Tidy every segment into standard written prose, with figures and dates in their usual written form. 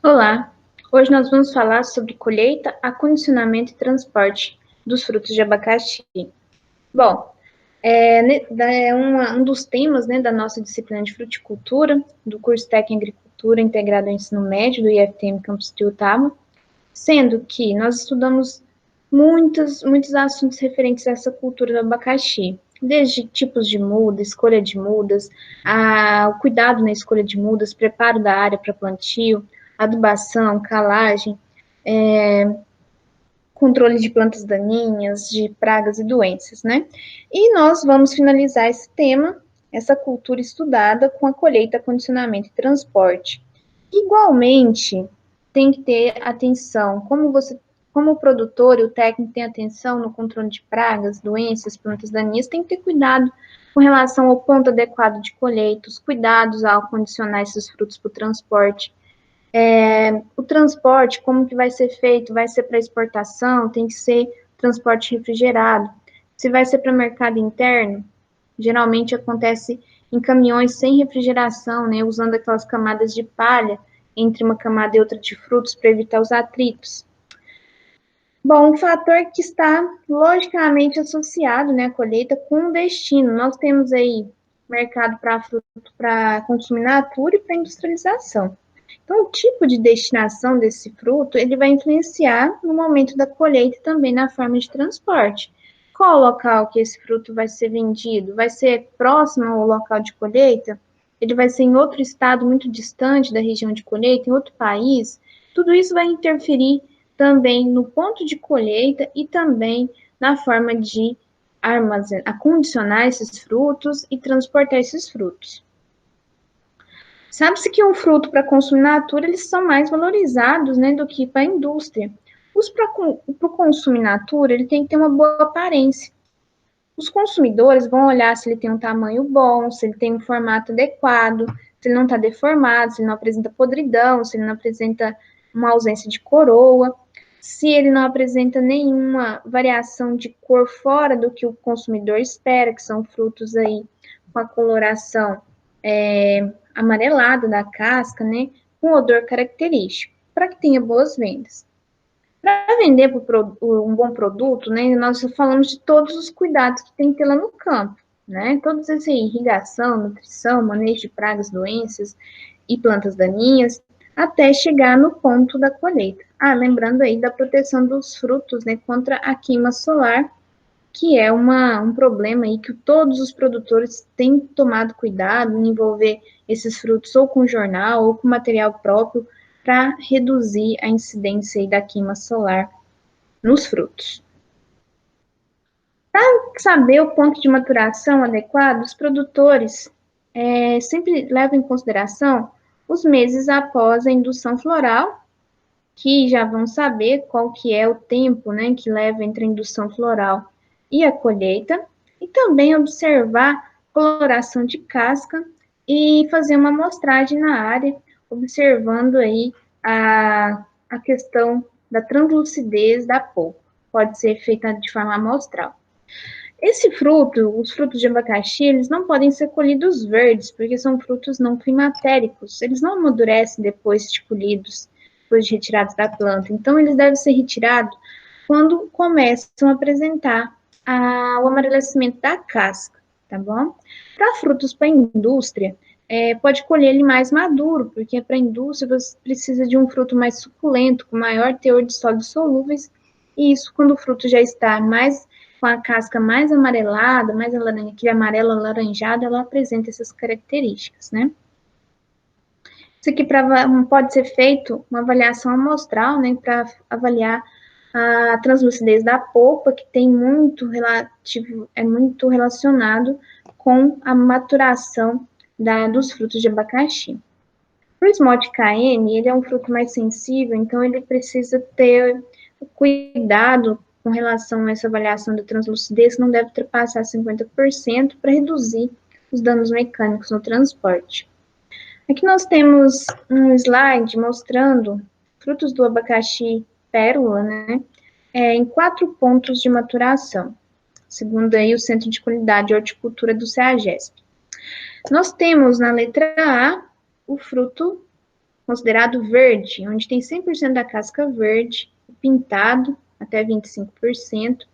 Olá, hoje nós vamos falar sobre colheita, acondicionamento e transporte dos frutos de abacaxi. Bom, um dos temas, né, da nossa disciplina de fruticultura, do curso técnico em agricultura integrado ao ensino médio do IFTM Campus de Utaba, sendo que nós estudamos muitos assuntos referentes a essa cultura do abacaxi, desde tipos de muda, escolha de mudas, o cuidado na escolha de mudas, preparo da área para plantio, adubação, calagem, controle de plantas daninhas, de pragas e doenças, né? E nós vamos finalizar esse tema, essa cultura estudada, com a colheita, condicionamento e transporte. Igualmente, tem que ter atenção, como o produtor e o técnico tem atenção no controle de pragas, doenças, plantas daninhas, tem que ter cuidado com relação ao ponto adequado de colheita, os cuidados ao condicionar esses frutos para o transporte. O transporte, como que vai ser feito? Vai ser para exportação? Tem que ser transporte refrigerado. Se vai ser para mercado interno, geralmente acontece em caminhões sem refrigeração, né, usando aquelas camadas de palha entre uma camada e outra de frutos para evitar os atritos. Bom, um fator que está logicamente associado, né, à colheita com o destino. Nós temos aí mercado para fruto para consumo in natura e para industrialização. Então, o tipo de destinação desse fruto, ele vai influenciar no momento da colheita e também na forma de transporte. Qual o local que esse fruto vai ser vendido? Vai ser próximo ao local de colheita? Ele vai ser em outro estado muito distante da região de colheita, em outro país? Tudo isso vai interferir também no ponto de colheita e também na forma de acondicionar esses frutos e transportar esses frutos. Sabe-se que um fruto para consumo in natura, eles são mais valorizados, né, do que para a indústria. Os para o consumo in natura, ele tem que ter uma boa aparência. Os consumidores vão olhar se ele tem um tamanho bom, se ele tem um formato adequado, se ele não está deformado, se ele não apresenta podridão, se ele não apresenta uma ausência de coroa, se ele não apresenta nenhuma variação de cor fora do que o consumidor espera, que são frutos aí com a coloração amarelada da casca, né, com odor característico, para que tenha boas vendas. Para vender um bom produto, né, nós falamos de todos os cuidados que tem que ter lá no campo, né, todos esses irrigação, nutrição, manejo de pragas, doenças e plantas daninhas, até chegar no ponto da colheita. Lembrando aí da proteção dos frutos, né, contra a queima solar, que é um problema aí que todos os produtores têm tomado cuidado em envolver esses frutos ou com jornal ou com material próprio para reduzir a incidência aí da queima solar nos frutos. Para saber o ponto de maturação adequado, os produtores sempre levam em consideração os meses após a indução floral, que já vão saber qual que é o tempo, né, que leva entre a indução floral e a colheita, e também observar coloração de casca e fazer uma amostragem na área, observando aí a questão da translucidez da polpa. Pode ser feita de forma amostral. Esse fruto, os frutos de abacaxi, eles não podem ser colhidos verdes, porque são frutos não climatéricos. Eles não amadurecem depois de colhidos, depois de retirados da planta. Então, eles devem ser retirados quando começam a apresentar o amarelecimento da casca, tá bom? Para frutos para a indústria, pode colher ele mais maduro, porque para a indústria você precisa de um fruto mais suculento, com maior teor de sólidos solúveis, e isso quando o fruto já está mais com a casca mais amarelada, mais aquele amarelo alaranjado, ela apresenta essas características, né? Isso aqui pode ser feito uma avaliação amostral, né, para avaliar a translucidez da polpa, que tem muito relacionado com a maturação dos frutos de abacaxi. O Smolt KM, ele é um fruto mais sensível, então ele precisa ter cuidado com relação a essa avaliação da translucidez, que não deve ultrapassar 50% para reduzir os danos mecânicos no transporte. Aqui nós temos um slide mostrando frutos do abacaxi pérola, né, em 4 pontos de maturação, segundo aí o Centro de Qualidade e Horticultura do CEAGESP. Nós temos na letra A o fruto considerado verde, onde tem 100% da casca verde, pintado até 25%,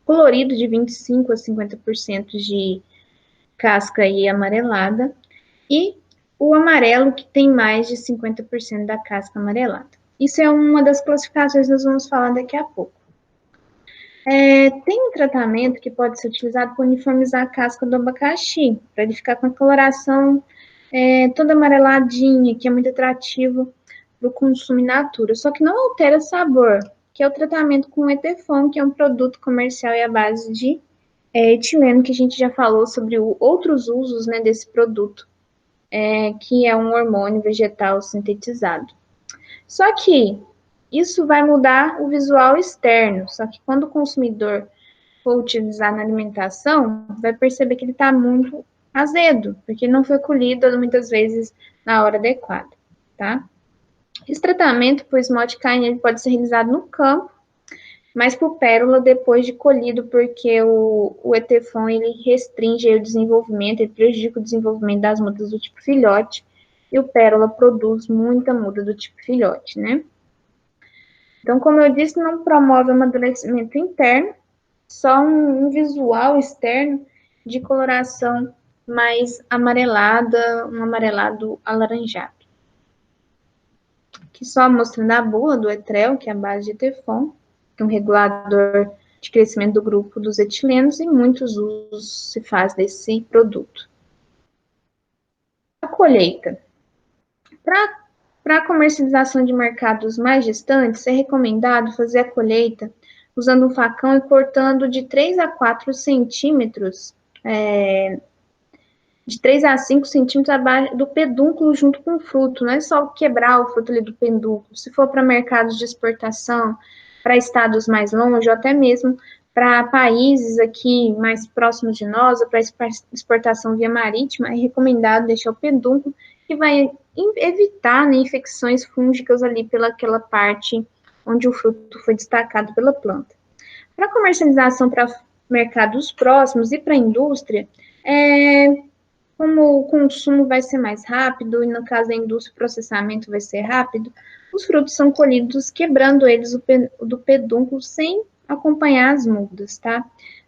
colorido de 25% a 50% de casca aí amarelada, e o amarelo que tem mais de 50% da casca amarelada. Isso é uma das classificações que nós vamos falar daqui a pouco. Tem um tratamento que pode ser utilizado para uniformizar a casca do abacaxi, para ele ficar com a coloração toda amareladinha, que é muito atrativo para o consumo in natura, só que não altera sabor, que é o tratamento com Etefon, que é um produto comercial e à base de etileno, que a gente já falou sobre outros usos, né, desse produto, que é um hormônio vegetal sintetizado. Só que isso vai mudar o visual externo, só que quando o consumidor for utilizar na alimentação, vai perceber que ele está muito azedo, porque não foi colhido muitas vezes na hora adequada, tá? Esse tratamento por esmalte carne ele pode ser realizado no campo, mas por pérola depois de colhido, porque o Etefon ele restringe o desenvolvimento, ele prejudica o desenvolvimento das mudas do tipo filhote, e o pérola produz muita muda do tipo filhote, né? Então, como eu disse, não promove amadurecimento interno, só um visual externo de coloração mais amarelada, um amarelado alaranjado. Aqui só mostrando a bula do etrel, que é a base de Etefon, que é um regulador de crescimento do grupo dos etilenos, e muitos usos se faz desse produto. A colheita. Para a comercialização de mercados mais distantes, é recomendado fazer a colheita usando um facão e cortando de 3 a 4 centímetros, de 3 a 5 centímetros abaixo do pedúnculo junto com o fruto. Não é só quebrar o fruto ali do pedúnculo. Se for para mercados de exportação, para estados mais longe, ou até mesmo para países aqui mais próximos de nós, ou para exportação via marítima, é recomendado deixar o pedúnculo, que vai evitar, né, infecções fúngicas ali pelaquela parte onde o fruto foi destacado pela planta. Para comercialização para mercados próximos e para a indústria, como o consumo vai ser mais rápido, e no caso da indústria o processamento vai ser rápido, os frutos são colhidos quebrando eles do pedúnculo sem acompanhar as mudas, tá?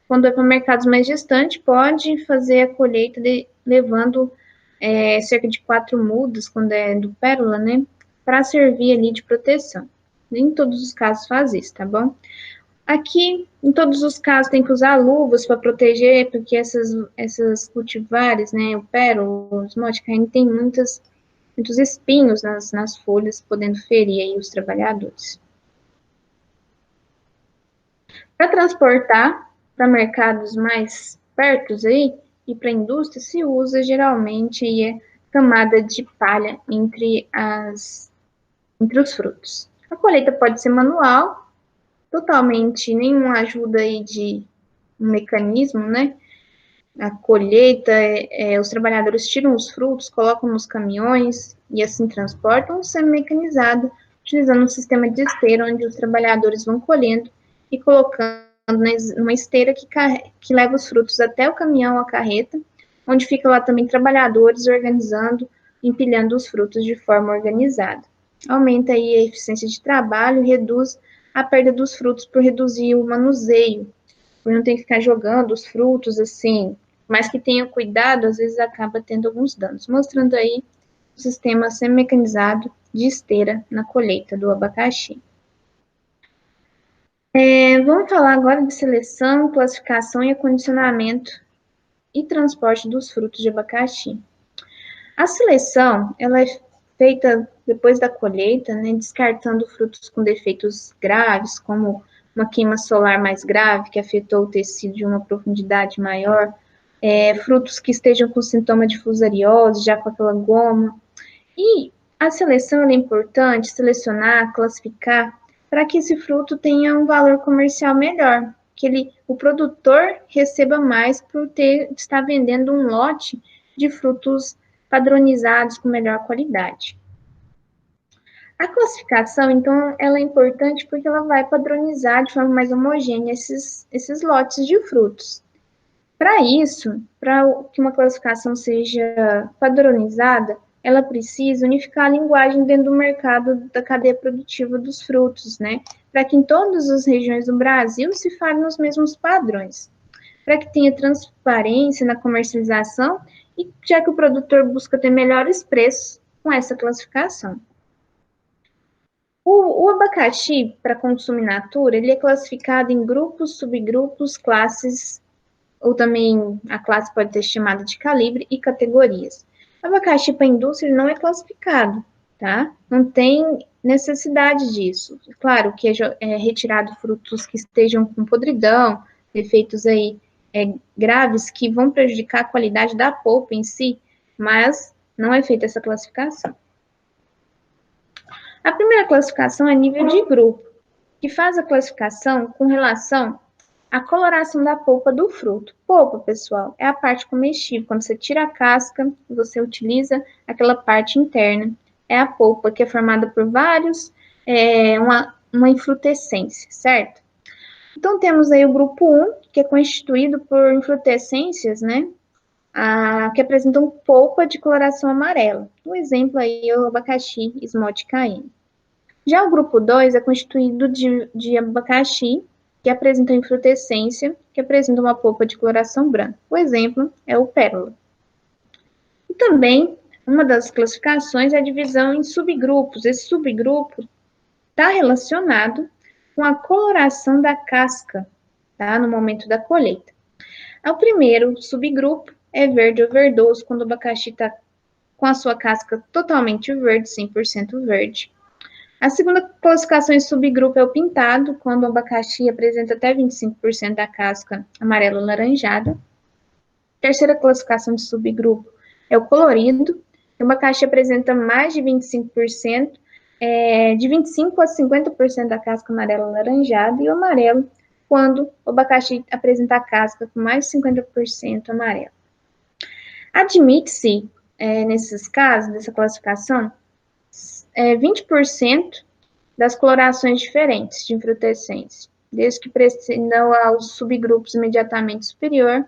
Quando é para mercados mais distantes, pode fazer a colheita levando cerca de 4 mudas, quando é do pérola, né? Para servir ali de proteção. Nem todos os casos faz isso, tá bom? Aqui, em todos os casos, tem que usar luvas para proteger, porque essas cultivares, né, o pérola, o esmalte carne, tem muitos espinhos nas folhas, podendo ferir aí os trabalhadores. Para transportar para mercados mais pertos aí, e para a indústria, se usa geralmente aí camada de palha entre os frutos. A colheita pode ser manual, totalmente nenhuma ajuda aí de um mecanismo, né? A colheita, os trabalhadores tiram os frutos, colocam nos caminhões e assim transportam, semi-mecanizado, utilizando um sistema de esteira, onde os trabalhadores vão colhendo e colocando numa esteira que leva os frutos até o caminhão, a carreta, onde fica lá também trabalhadores organizando, empilhando os frutos de forma organizada. Aumenta aí a eficiência de trabalho e reduz a perda dos frutos por reduzir o manuseio, por não ter que ficar jogando os frutos assim, mas que tenha cuidado, às vezes acaba tendo alguns danos. Mostrando aí o sistema semi-mecanizado de esteira na colheita do abacaxi. Vamos falar agora de seleção, classificação e acondicionamento e transporte dos frutos de abacaxi. A seleção, ela é feita depois da colheita, né, descartando frutos com defeitos graves, como uma queima solar mais grave, que afetou o tecido de uma profundidade maior, frutos que estejam com sintoma de fusariose, já com aquela goma. E a seleção é importante, selecionar, classificar, para que esse fruto tenha um valor comercial melhor, que o produtor receba mais por estar vendendo um lote de frutos padronizados com melhor qualidade. A classificação, então, ela é importante porque ela vai padronizar de forma mais homogênea esses lotes de frutos. Para isso, para que uma classificação seja padronizada, ela precisa unificar a linguagem dentro do mercado da cadeia produtiva dos frutos, né? Para que em todas as regiões do Brasil se falem os mesmos padrões, para que tenha transparência na comercialização e já que o produtor busca ter melhores preços com essa classificação. O abacaxi, para consumo in natura, ele é classificado em grupos, subgrupos, classes, ou também a classe pode ser chamada de calibre e categorias. O abacaxi para indústria não é classificado, tá? Não tem necessidade disso. Claro que é retirado frutos que estejam com podridão, defeitos aí graves que vão prejudicar a qualidade da polpa em si, mas não é feita essa classificação. A primeira classificação é nível de grupo, que faz a classificação com relação à coloração da polpa do fruto. Polpa, pessoal, é a parte comestível. Quando você tira a casca, você utiliza aquela parte interna. É a polpa, que é formada por vários, uma infrutescência, certo? Então, temos aí o grupo 1, que é constituído por infrutescências, né? Que apresentam polpa de coloração amarela. Um exemplo aí é o abacaxi Esmalte Cayenne. Já o grupo 2 é constituído de abacaxi, que apresenta infrutescência, que apresenta uma polpa de coloração branca. O exemplo é o pérola. E também, uma das classificações é a divisão em subgrupos. Esse subgrupo está relacionado com a coloração da casca, tá? No momento da colheita. O primeiro subgrupo é verde ou verdoso, quando o abacaxi está com a sua casca totalmente verde, 100% verde. A segunda classificação em subgrupo é o pintado, quando o abacaxi apresenta até 25% da casca amarela alaranjada. A terceira classificação de subgrupo é o colorido, o abacaxi apresenta mais de 25%, de 25% a 50% da casca amarela alaranjada, e o amarelo, quando o abacaxi apresenta a casca com mais de 50% amarela. Admite-se, nesses casos, dessa classificação, 20% das colorações diferentes de infrutescência, desde que prescindam aos subgrupos imediatamente superior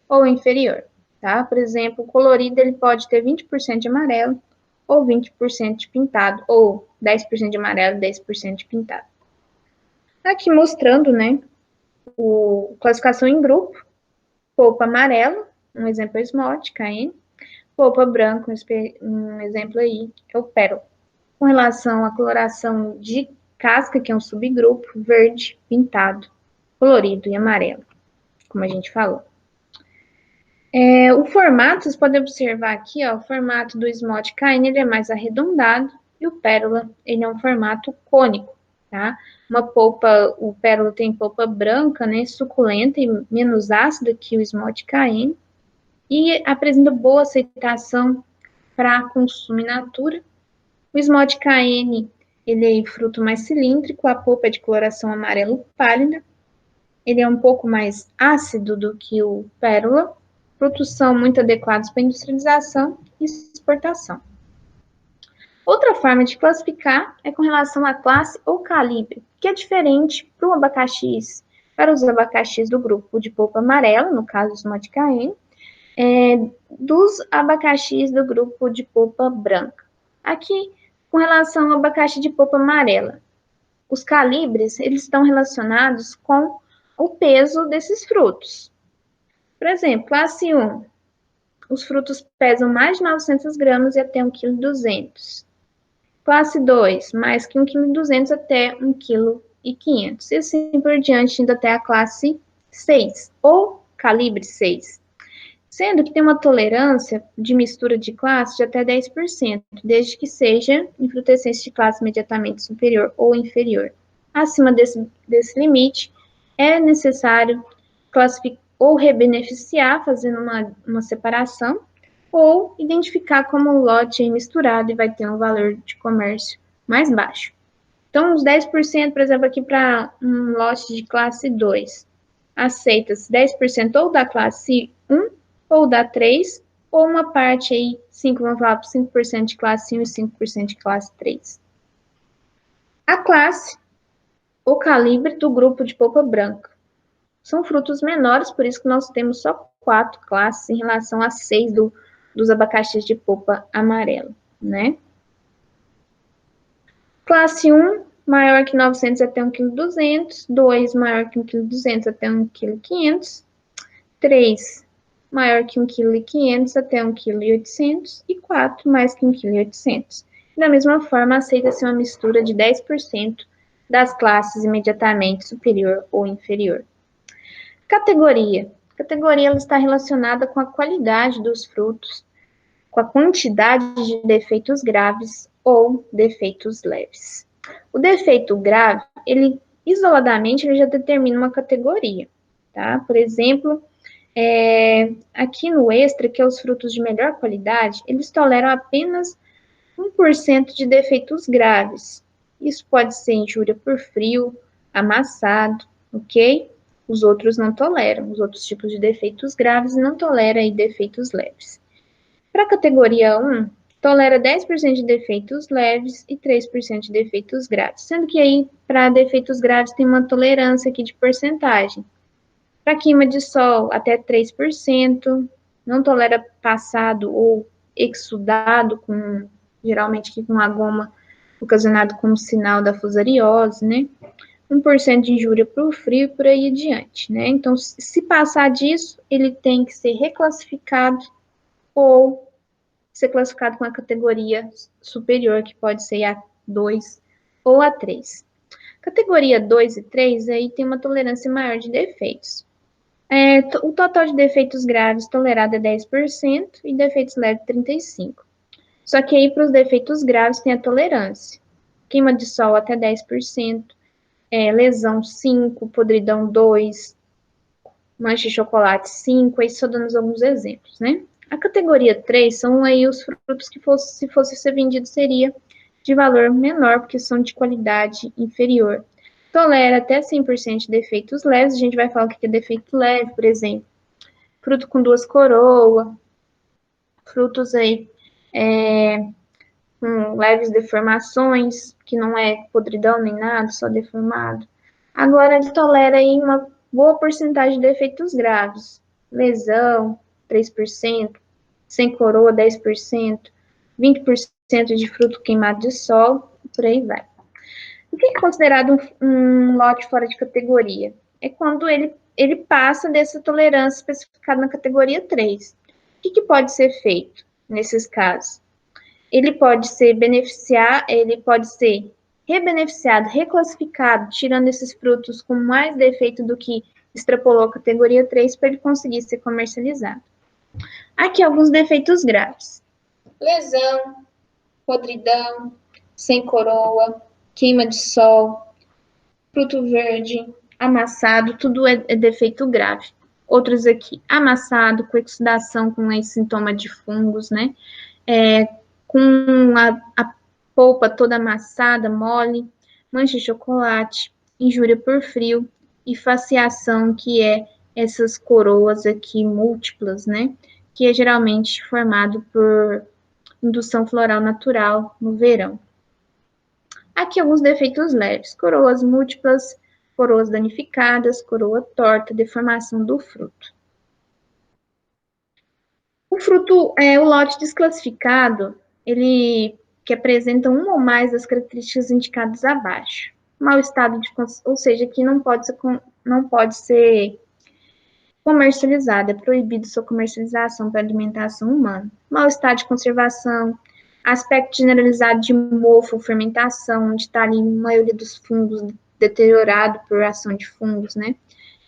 ou inferior, tá? Por exemplo, o colorido ele pode ter 20% de amarelo ou 20% de pintado, ou 10% de amarelo e 10% de pintado. Aqui mostrando, né, a classificação em grupo, polpa amarelo, um exemplo é Esmalte Cayenne, polpa branco, um exemplo aí é o pérola. Com relação à coloração de casca, que é um subgrupo, verde, pintado, colorido e amarelo, como a gente falou. O formato, vocês podem observar aqui, ó, o formato do Esmalte Cayenne, ele é mais arredondado, e o pérola, ele é um formato cônico, tá? O pérola tem polpa branca, né, suculenta e menos ácida que o Esmalte Cayenne, e apresenta boa aceitação para consumo in natura. O Esmalte Cayenne, ele é fruto mais cilíndrico, a polpa é de coloração amarelo pálida, ele é um pouco mais ácido do que o pérola, frutos são muito adequados para industrialização e exportação. Outra forma de classificar é com relação à classe ou calibre, que é diferente para os abacaxis do grupo de polpa amarela, no caso do Esmalte Cayenne, dos abacaxis do grupo de polpa branca. Aqui, com relação ao abacaxi de polpa amarela, os calibres eles estão relacionados com o peso desses frutos. Por exemplo, classe 1, os frutos pesam mais de 900 gramas e até 1,2 kg. Classe 2, mais que 1,2 kg até 1,5 kg. E assim por diante, indo até a classe 6, ou calibre 6. Sendo que tem uma tolerância de mistura de classe de até 10%, desde que seja infrutescência de classe imediatamente superior ou inferior. Acima desse limite, é necessário classificar ou rebeneficiar, fazendo uma separação, ou identificar como um lote misturado e vai ter um valor de comércio mais baixo. Então, uns 10%, por exemplo, aqui para um lote de classe 2, aceita-se 10% ou da classe 1, ou da 3, ou uma parte aí, vamos falar por 5% de classe 1 e 5% de classe 3. A classe, ou calibre do grupo de polpa branca. São frutos menores, por isso que nós temos só 4 classes em relação a 6 dos abacaxis de polpa amarela, né? Classe 1, maior que 900 até 1,2 kg. 2, maior que 1,2 kg até 1,5 kg. 3, maior que 1,5 kg até 1,8 kg. E 4, mais que 1,8 kg. Da mesma forma, aceita-se uma mistura de 10% das classes imediatamente superior ou inferior. Categoria. Categoria ela está relacionada com a qualidade dos frutos, com a quantidade de defeitos graves ou defeitos leves. O defeito grave, ele isoladamente ele já determina uma categoria, tá? Por exemplo, aqui no extra, que é os frutos de melhor qualidade, eles toleram apenas 1% de defeitos graves. Isso pode ser injúria por frio, amassado, ok? Os outros não toleram, os outros tipos de defeitos graves não toleram aí defeitos leves. Para a categoria 1, tolera 10% de defeitos leves e 3% de defeitos graves, sendo que aí, para defeitos graves, tem uma tolerância aqui de porcentagem. Para queima de sol, até 3%, não tolera passado ou exudado, geralmente com a goma ocasionado como sinal da fusariose, né? 1% de injúria para o frio e por aí adiante, né? Então, se passar disso, ele tem que ser reclassificado ou ser classificado com a categoria superior, que pode ser a 2 ou a 3. Categoria 2 e 3, aí tem uma tolerância maior de defeitos. O total de defeitos graves tolerado é 10% e defeitos leves 35%. Só que aí para os defeitos graves tem a tolerância. Queima de sol até 10%, lesão 5%, podridão 2%, mancha de chocolate 5%, aí só dando alguns exemplos, né? A categoria 3 são aí os frutos que se fosse ser vendido seria de valor menor, porque são de qualidade inferior. Tolera até 100% de defeitos leves, a gente vai falar o que é defeito leve, por exemplo, fruto com 2 coroas, frutos aí com leves deformações, que não é podridão nem nada, só deformado. Agora, ele tolera aí uma boa porcentagem de defeitos graves, lesão, 3%, sem coroa, 10%, 20% de fruto queimado de sol, por aí vai. O que é considerado um lote fora de categoria? É quando ele passa dessa tolerância especificada na categoria 3. O que pode ser feito nesses casos? Ele pode ser rebeneficiado, reclassificado, tirando esses frutos com mais defeito do que extrapolou a categoria 3 para ele conseguir ser comercializado. Aqui alguns defeitos graves: lesão, podridão, sem coroa, queima de sol, fruto verde, amassado, tudo é defeito grave. Outros aqui, amassado, com exudação, com esse sintoma de fungos, né? Com a polpa toda amassada, mole, mancha de chocolate, injúria por frio e faciação, que é essas coroas aqui múltiplas, né? Que é geralmente formado por indução floral natural no verão. Aqui alguns defeitos leves: coroas múltiplas, coroas danificadas, coroa torta, deformação do fruto. O fruto, o lote desclassificado, ele que apresenta uma ou mais das características indicadas abaixo. Mau estado de, ou seja, que não pode ser comercializado, é proibido sua comercialização para alimentação humana. Mau estado de conservação, aspecto generalizado de mofo ou fermentação, onde está ali a maioria dos fungos deteriorado por ação de fungos, né?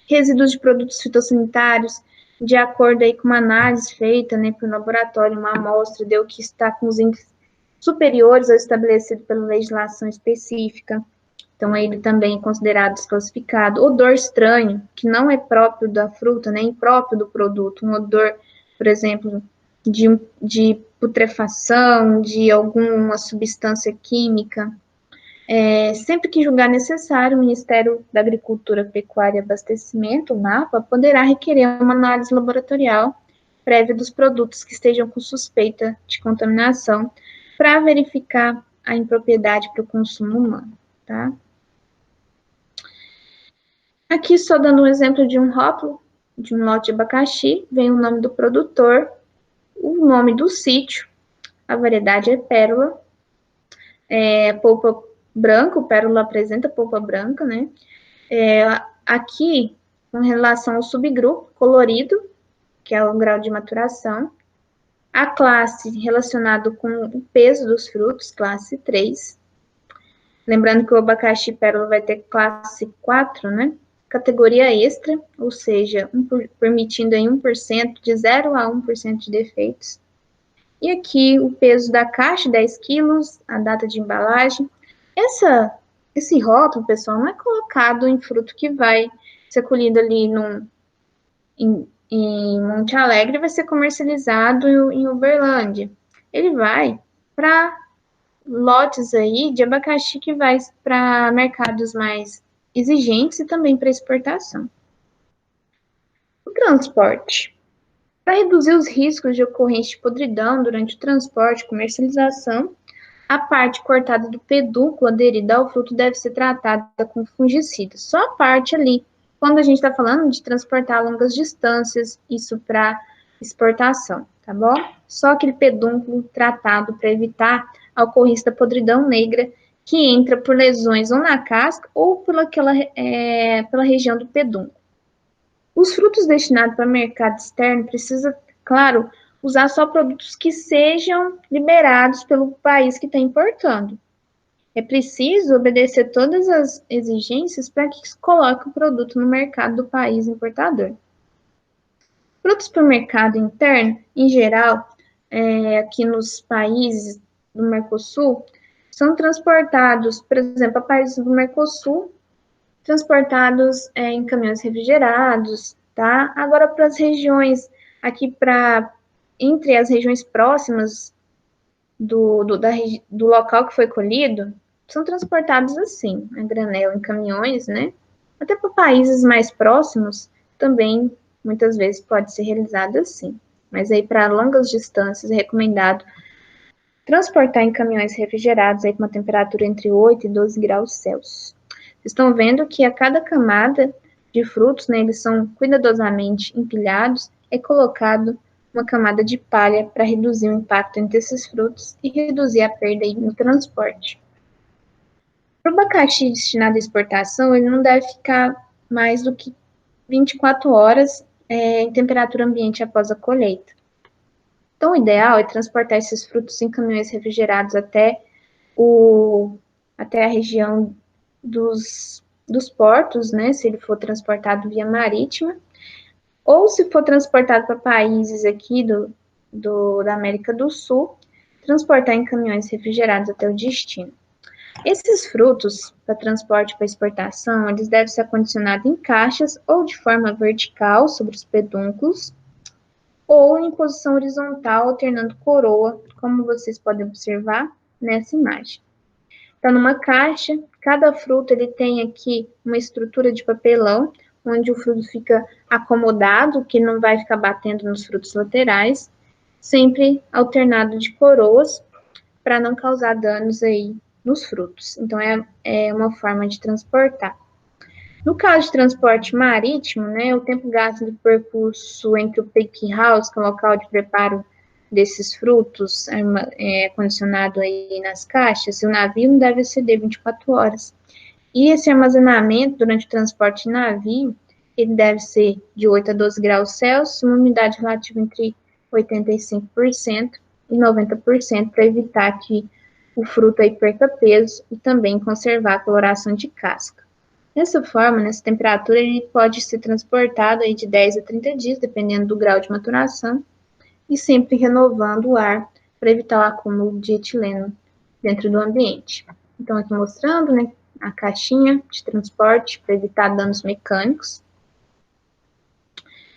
Resíduos de produtos fitossanitários, de acordo aí com uma análise feita, né, por laboratório, uma amostra, deu que está com os índices superiores ao estabelecido pela legislação específica. Então, ele também é considerado desclassificado. Odor estranho, que não é próprio da fruta, né, impróprio do produto. Um odor, por exemplo, de putrefação, de alguma substância química. Sempre que julgar necessário, o Ministério da Agricultura, Pecuária e Abastecimento, o MAPA, poderá requerer uma análise laboratorial prévia dos produtos que estejam com suspeita de contaminação para verificar a impropriedade para o consumo humano, tá? Aqui só dando um exemplo de um rótulo de um lote de abacaxi, vem o nome do produtor, o nome do sítio, a variedade é pérola, polpa branca, o pérola apresenta polpa branca, né? Aqui, com relação ao subgrupo, colorido, que é o grau de maturação, a classe relacionado com o peso dos frutos, classe 3. Lembrando que o abacaxi pérola vai ter classe 4, né? Categoria extra, ou seja, permitindo aí 1%, de 0 a 1% de defeitos. E aqui o peso da caixa, 10 quilos, a data de embalagem. Esse rótulo, pessoal, não é colocado em fruto que vai ser colhido ali em Monte Alegre e vai ser comercializado em Uberlândia. Ele vai para lotes aí de abacaxi que vai para mercados mais exigentes e também para exportação. O transporte. Para reduzir os riscos de ocorrência de podridão durante o transporte e comercialização, a parte cortada do pedúnculo aderida ao fruto deve ser tratada com fungicida. Só a parte ali, quando a gente está falando de transportar longas distâncias, isso para exportação, tá bom? Só aquele pedúnculo tratado para evitar a ocorrência da podridão negra, que entra por lesões ou na casca ou pela região do pedúnculo. Os frutos destinados para mercado externo precisa, claro, usar só produtos que sejam liberados pelo país que está importando. É preciso obedecer todas as exigências para que se coloque o produto no mercado do país importador. Produtos para o mercado interno, em geral, aqui nos países do Mercosul, são transportados, por exemplo, a países do Mercosul, transportados em caminhões refrigerados, tá? Agora, para as regiões, aqui entre as regiões próximas do local que foi colhido, são transportados assim, a granel, em caminhões, né? Até para países mais próximos, também, muitas vezes, pode ser realizado assim. Mas aí, para longas distâncias, é recomendado transportar em caminhões refrigerados aí com uma temperatura entre 8 e 12 graus Celsius. Vocês estão vendo que a cada camada de frutos, né, eles são cuidadosamente empilhados, é colocado uma camada de palha para reduzir o impacto entre esses frutos e reduzir a perda aí no transporte. O abacaxi destinado à exportação, ele não deve ficar mais do que 24 horas em temperatura ambiente após a colheita. Então, o ideal é transportar esses frutos em caminhões refrigerados até a região dos portos, né, se ele for transportado via marítima, ou se for transportado para países aqui da América do Sul, transportar em caminhões refrigerados até o destino. Esses frutos, para transporte para exportação, eles devem ser acondicionados em caixas ou de forma vertical sobre os pedúnculos, ou em posição horizontal, alternando coroa, como vocês podem observar nessa imagem. Então, numa caixa, cada fruto ele tem aqui uma estrutura de papelão, onde o fruto fica acomodado, que não vai ficar batendo nos frutos laterais, sempre alternado de coroas, para não causar danos aí nos frutos. Então, é uma forma de transportar. No caso de transporte marítimo, né, o tempo gasto do percurso entre o pick house, que é o local de preparo desses frutos, condicionado aí nas caixas, e o navio não deve exceder 24 horas. E esse armazenamento durante o transporte em navio, ele deve ser de 8 a 12 graus Celsius, uma umidade relativa entre 85% e 90%, para evitar que o fruto aí perca peso e também conservar a coloração de casca. Dessa forma, nessa temperatura, ele pode ser transportado aí de 10 a 30 dias, dependendo do grau de maturação, e sempre renovando o ar para evitar o acúmulo de etileno dentro do ambiente. Então, aqui mostrando, né, a caixinha de transporte para evitar danos mecânicos.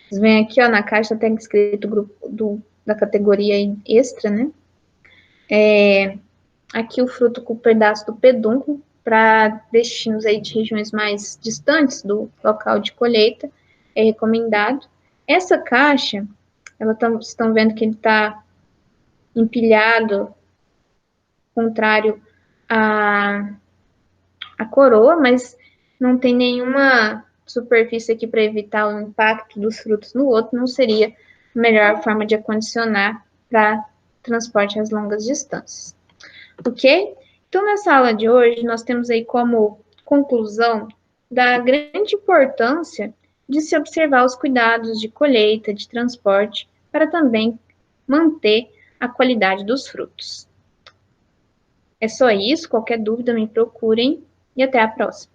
Vocês veem aqui, ó, na caixa tem escrito o grupo da categoria extra, né? Aqui o fruto com o pedaço do pedúnculo, para destinos aí de regiões mais distantes do local de colheita, é recomendado. Essa caixa, vocês estão vendo que ele está empilhado contrário à coroa, mas não tem nenhuma superfície aqui para evitar o impacto dos frutos no outro não seria a melhor forma de acondicionar para transporte às longas distâncias. Ok? Então, nessa aula de hoje, nós temos aí como conclusão da grande importância de se observar os cuidados de colheita, de transporte, para também manter a qualidade dos frutos. É só isso, qualquer dúvida me procurem e até a próxima.